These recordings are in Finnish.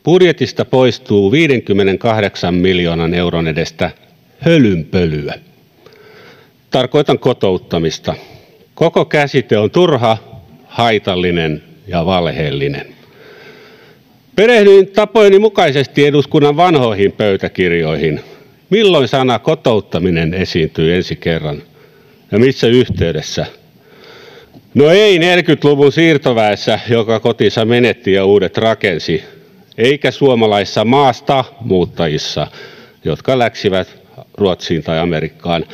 Budjetista poistuu 58 miljoonan euron edestä hölynpölyä. Tarkoitan kotouttamista. Koko käsite on turha, haitallinen ja valheellinen. Perehdyin tapojeni mukaisesti eduskunnan vanhoihin pöytäkirjoihin. Milloin sana kotouttaminen esiintyi ensi kerran ja missä yhteydessä? No ei 40-luvun siirtoväessä, joka kotinsa menetti ja uudet rakensi, eikä suomalaisissa maasta muuttajissa, jotka läksivät Ruotsiin tai Amerikkaan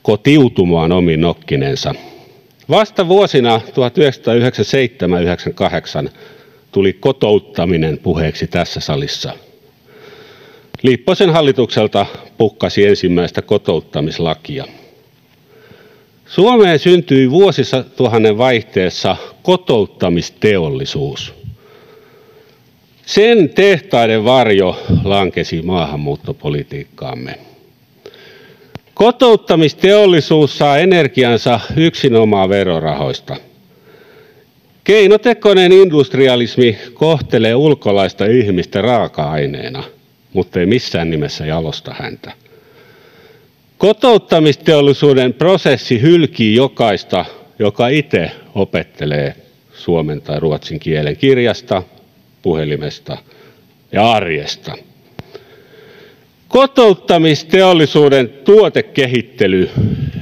kotiutumaan omin nokkinensa. Vasta vuosina 1997-1998 tuli kotouttaminen puheeksi tässä salissa. Lipposen hallitukselta pukkasi ensimmäistä kotouttamislakia. Suomeen syntyi vuosituhannen vaihteessa kotouttamisteollisuus. Sen tehtaiden varjo lankesi maahanmuuttopolitiikkaamme. Kotouttamisteollisuus saa energiansa yksinomaan verorahoista. Keinotekoinen industrialismi kohtelee ulkolaista ihmistä raaka-aineena, mutta ei missään nimessä jalosta häntä. Kotouttamisteollisuuden prosessi hylkii jokaista, joka itse opettelee suomen tai ruotsin kielen kirjasta, puhelimesta ja arjesta. Kotouttamisteollisuuden tuotekehittely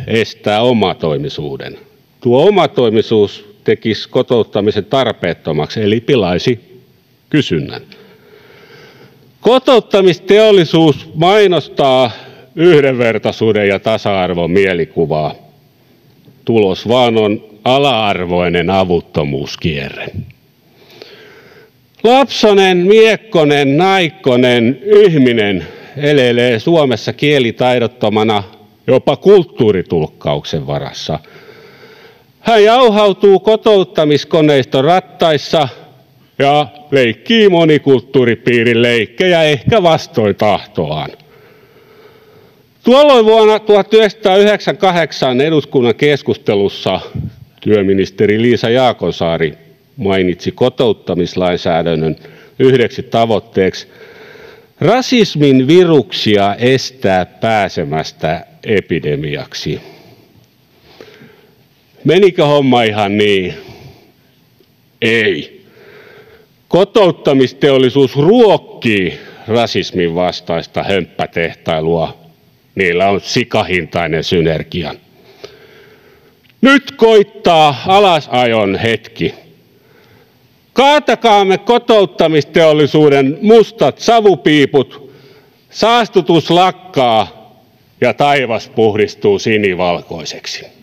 estää omatoimisuuden. Tuo omatoimisuus tekisi kotouttamisen tarpeettomaksi, eli pilaisi kysynnän. Kotouttamisteollisuus mainostaa yhdenvertaisuuden ja tasa-arvon mielikuvaa. Tulos vaan on ala-arvoinen avuttomuuskierre. Lapsonen, miekkonen, naikkonen ihminen elelee Suomessa kielitaidottomana jopa kulttuuritulkkauksen varassa. Hän jauhautuu kotouttamiskoneiston rattaissa ja leikkii monikulttuuripiirin leikkejä ehkä vastoin tahtoaan. Tuolloin vuonna 1998 eduskunnan keskustelussa työministeri Liisa Jaakonsaari mainitsi kotouttamislainsäädännön yhdeksi tavoitteeksi rasismin viruksia estää pääsemästä epidemiaksi. Menikö homma ihan niin? Ei. Kotouttamisteollisuus ruokkii rasismin vastaista hömppätehtailua. Niillä on sikahintainen synergia. Nyt koittaa alasajon hetki. Kaatakaamme kotouttamisteollisuuden mustat savupiiput, saastutus lakkaa ja taivas puhdistuu sinivalkoiseksi.